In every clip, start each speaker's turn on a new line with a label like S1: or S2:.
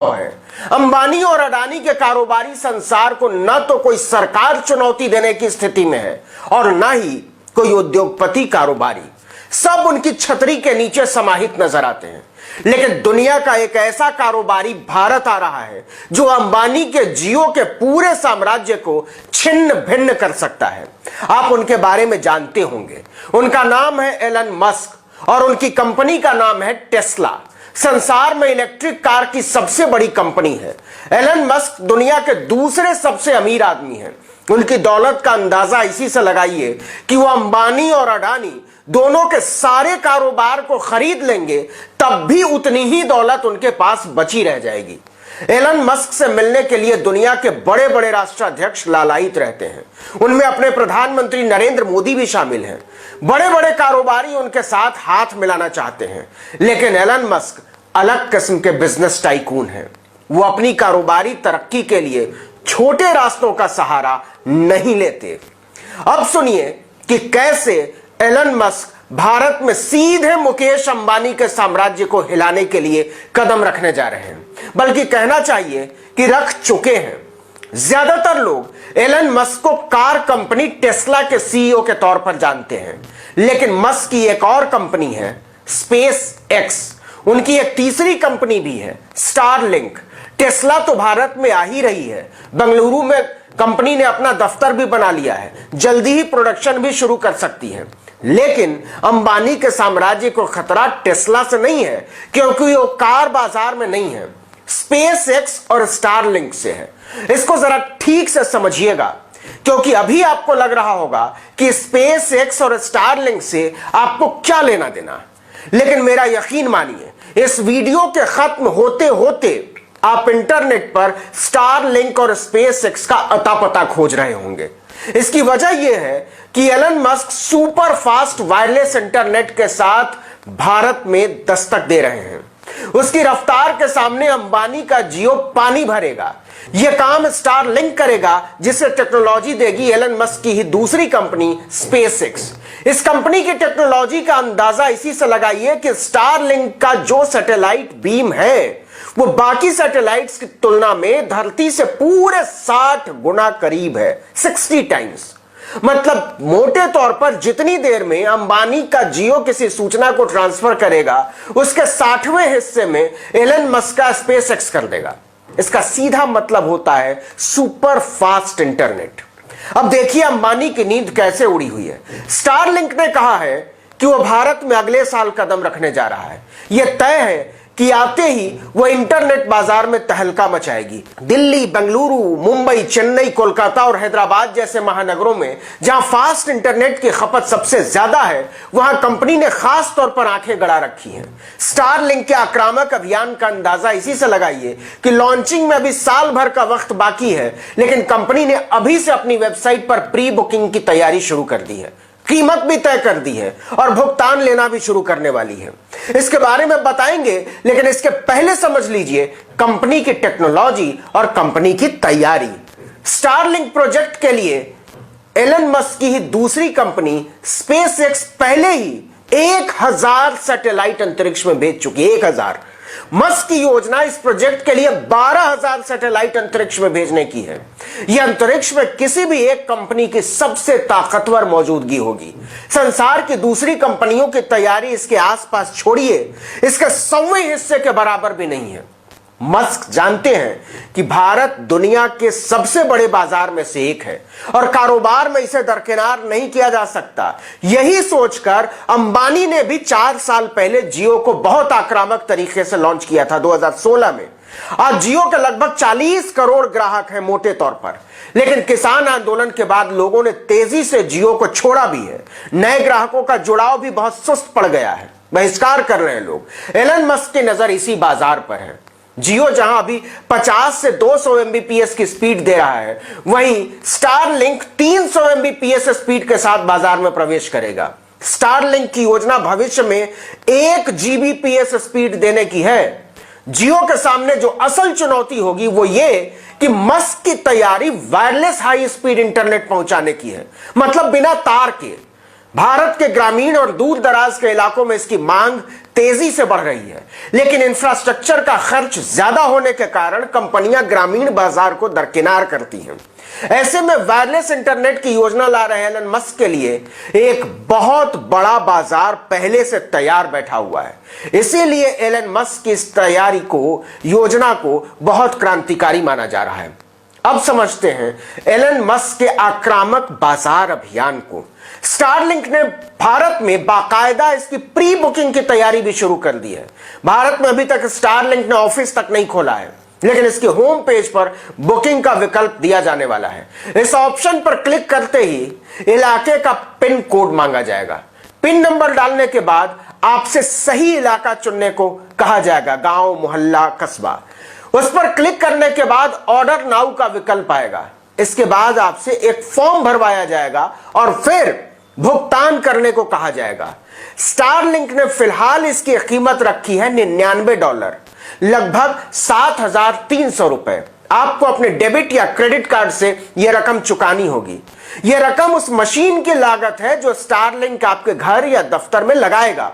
S1: है। अंबानी और अडानी के कारोबारी संसार को न तो कोई सरकार चुनौती देने की स्थिति में है और न ही कोई उद्योगपति कारोबारी, सब उनकी छतरी के नीचे समाहित नजर आते हैं। लेकिन दुनिया का एक ऐसा कारोबारी भारत आ रहा है जो अंबानी के जियो के पूरे साम्राज्य को छिन्न भिन्न कर सकता है। आप उनके बारे में जानते होंगे। उनका नाम है एलन मस्क और उनकी कंपनी का नाम है टेस्ला। संसार में इलेक्ट्रिक कार की सबसे बड़ी कंपनी है। एलन मस्क दुनिया के दूसरे सबसे अमीर आदमी हैं। उनकी दौलत का अंदाजा इसी से लगाइए कि वो अंबानी और अडानी दोनों के सारे कारोबार को खरीद लेंगे, तब भी उतनी ही दौलत उनके पास बची रह जाएगी। एलन मस्क से मिलने के लिए दुनिया के बड़े बड़े राष्ट्राध्यक्ष लालायित रहते हैं। उनमें अपने प्रधानमंत्री नरेंद्र मोदी भी शामिल हैं। बड़े बड़े कारोबारी उनके साथ हाथ मिलाना चाहते हैं। लेकिन एलन मस्क अलग किस्म के बिजनेस टाइकून हैं। वो अपनी कारोबारी तरक्की के लिए छोटे रास्तों का सहारा नहीं लेते। अब सुनिए कि कैसे एलन मस्क भारत में सीधे मुकेश अंबानी के साम्राज्य को हिलाने के लिए कदम रखने जा रहे हैं, बल्कि कहना चाहिए कि रख चुके हैं। ज्यादातर लोग एलन मस्क को कार कंपनी टेस्ला के सीईओ के तौर पर जानते हैं, लेकिन मस्क की एक और कंपनी है स्पेस एक्स। उनकी एक तीसरी कंपनी भी है स्टारलिंक। टेस्ला तो भारत में आ ही रही है। बेंगलुरु में कंपनी ने अपना दफ्तर भी बना लिया है, जल्दी ही प्रोडक्शन भी शुरू कर सकती है। लेकिन अंबानी के साम्राज्य को खतरा टेस्ला से नहीं है, क्योंकि वो कार बाजार में नहीं है, स्पेस एक्स और स्टारलिंक से है। इसको जरा ठीक से समझिएगा, क्योंकि अभी आपको लग रहा होगा कि स्पेस एक्स और स्टारलिंक से आपको क्या लेना देना। लेकिन मेरा यकीन मानिए, इस वीडियो के खत्म होते होते आप इंटरनेट पर स्टारलिंक और स्पेस एक्स का अता पता खोज रहे होंगे। इसकी वजह यह है कि Elon Musk super fast wireless internet के साथ भारत में दस्तक दे रहे हैं। उसकी रफ्तार के सामने अंबानी का जियो पानी भरेगा। यह काम स्टारलिंक करेगा, जिसे टेक्नोलॉजी देगी एलन मस्क की ही दूसरी कंपनी स्पेसएक्स। इस कंपनी की टेक्नोलॉजी का अंदाजा इसी से लगाइए कि स्टारलिंक का जो सैटेलाइट बीम है वो बाकी सैटेलाइट्स की तुलना में धरती से पूरे 60 गुना करीब है, 60 टाइम्स। मतलब मोटे तौर पर जितनी देर में अंबानी का जियो किसी सूचना को ट्रांसफर करेगा, उसके 60वें हिस्से में एलन मस्क का स्पेसएक्स कर देगा। इसका सीधा मतलब होता है सुपर फास्ट इंटरनेट। अब देखिए अंबानी की नींद कैसे उड़ी हुई है। स्टारलिंक ने कहा है कि वह भारत में अगले साल कदम रखने जा रहा है। यह तय है कि आते ही वह इंटरनेट बाजार में तहलका मचाएगी। दिल्ली, बेंगलुरु, मुंबई, चेन्नई, कोलकाता और हैदराबाद जैसे महानगरों में जहां फास्ट इंटरनेट की खपत सबसे ज्यादा है, वहां कंपनी ने खास तौर पर आंखें गड़ा रखी हैं। स्टारलिंक के आक्रामक अभियान का अंदाजा इसी से लगाइए कि लॉन्चिंग में अभी साल भर का वक्त बाकी है, लेकिन कंपनी ने अभी से अपनी वेबसाइट पर प्री बुकिंग की तैयारी शुरू कर दी है, कीमत भी तय कर दी है और भुगतान लेना भी शुरू करने वाली है। इसके बारे में बताएंगे, लेकिन इसके पहले समझ लीजिए कंपनी की टेक्नोलॉजी और कंपनी की तैयारी। स्टारलिंक प्रोजेक्ट के लिए एलन मस्क की ही दूसरी कंपनी स्पेसएक्स पहले ही 1000 सैटेलाइट अंतरिक्ष में भेज चुकी है। 1000। मस्क की योजना इस प्रोजेक्ट के लिए 12000 सैटेलाइट अंतरिक्ष में भेजने की है। यह अंतरिक्ष में किसी भी एक कंपनी की सबसे ताकतवर मौजूदगी होगी। संसार की दूसरी कंपनियों की तैयारी इसके आसपास छोड़िए, इसके 100वें हिस्से के बराबर भी नहीं है। मस्क जानते हैं कि भारत दुनिया के सबसे बड़े बाजार में से एक है और कारोबार में इसे दरकिनार नहीं किया जा सकता। यही सोचकर अंबानी ने भी 4 साल पहले जियो को बहुत आक्रामक तरीके से लॉन्च किया था 2016 में। आज जियो के लगभग 40 करोड़ ग्राहक हैं मोटे तौर पर। लेकिन किसान आंदोलन के बाद लोगों ने तेजी से जियो को छोड़ा भी है। नए ग्राहकों का जुड़ाव भी बहुत सुस्त पड़ गया है, बहिष्कार कर रहे हैं लोग। एलन मस्क की नजर इसी बाजार पर है। जियो जहां अभी 50 से 200 एमबीपीएस की स्पीड दे रहा है, वहीं स्टारलिंक 300 एमबीपीएस स्पीड के साथ बाजार में प्रवेश करेगा। स्टारलिंक की योजना भविष्य में 1 जीबीपीएस स्पीड देने की है। जियो के सामने जो असल चुनौती होगी वो ये कि मस्क की तैयारी वायरलेस हाई स्पीड इंटरनेट पहुंचाने की है, मतलब बिना तार के। भारत के ग्रामीण और दूर दराज के इलाकों में इसकी मांग तेजी से बढ़ रही है, लेकिन इंफ्रास्ट्रक्चर का खर्च ज्यादा होने के कारण कंपनियां ग्रामीण बाजार को दरकिनार करती हैं। ऐसे में वायरलेस इंटरनेट की योजना ला रहे एलन मस्क के लिए एक बहुत बड़ा बाजार पहले से तैयार बैठा हुआ है। इसीलिए एलन मस्क की इस योजना को बहुत क्रांतिकारी माना जा रहा है। अब समझते हैं एलन मस्क के आक्रामक बाजार अभियान को। स्टारलिंक ने भारत में बाकायदा इसकी प्री बुकिंग की तैयारी भी शुरू कर दी है। भारत में अभी तक स्टारलिंक ने ऑफिस तक नहीं खोला है, लेकिन इसके होम पेज पर बुकिंग का विकल्प दिया जाने वाला है। इस ऑप्शन पर क्लिक करते ही इलाके का पिन कोड मांगा जाएगा। पिन नंबर डालने के बाद आपसे सही इलाका चुनने को कहा जाएगा, गांव, मोहल्ला, कस्बा। उस पर क्लिक करने के बाद ऑर्डर नाउ का विकल्प आएगा। इसके बाद आपसे एक फॉर्म भरवाया जाएगा और फिर भुगतान करने को कहा जाएगा। स्टारलिंक ने फिलहाल इसकी कीमत रखी है $99, लगभग 7,300 रुपए। आपको अपने डेबिट या क्रेडिट कार्ड से यह रकम चुकानी होगी। यह रकम उस मशीन की लागत है जो स्टारलिंक आपके घर या दफ्तर में लगाएगा।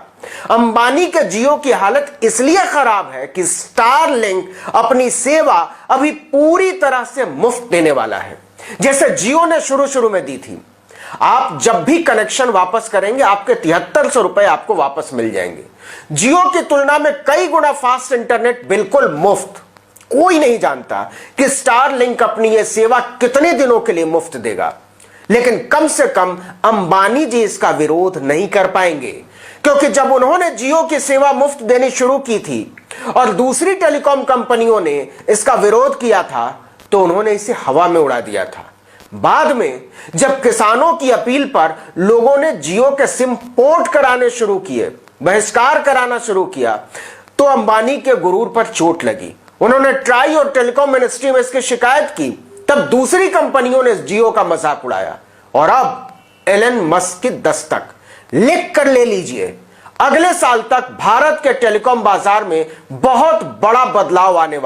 S1: अंबानी के जियो की हालत इसलिए खराब है कि स्टारलिंक अपनी सेवा अभी पूरी तरह से मुफ्त देने वाला है, जैसे जियो ने शुरू में दी थी। आप जब भी कनेक्शन वापस करेंगे आपके 7300 रुपए आपको वापस मिल जाएंगे। जियो की तुलना में कई गुना फास्ट इंटरनेट बिल्कुल मुफ्त। कोई नहीं जानता कि स्टारलिंक अपनी यह सेवा कितने दिनों के लिए मुफ्त देगा, लेकिन कम से कम अंबानी जी इसका विरोध नहीं कर पाएंगे, क्योंकि जब उन्होंने जियो की सेवा मुफ्त देनी शुरू की थी और दूसरी टेलीकॉम कंपनियों ने इसका विरोध किया था, तो उन्होंने इसे हवा में उड़ा दिया था। बाद में जब किसानों की अपील पर लोगों ने जियो के सिम पोर्ट कराने शुरू किए, बहिष्कार कराना शुरू किया, तो अंबानी के गुरूर पर चोट लगी। उन्होंने ट्राई और टेलीकॉम मिनिस्ट्री में इसकी शिकायत की। तब दूसरी कंपनियों ने जियो का मजाक उड़ाया और अब एलन मस्क की दस्तक। लिख कर ले लीजिए, अगले साल तक भारत के टेलीकॉम बाजार में बहुत बड़ा बदलाव आने वाला है।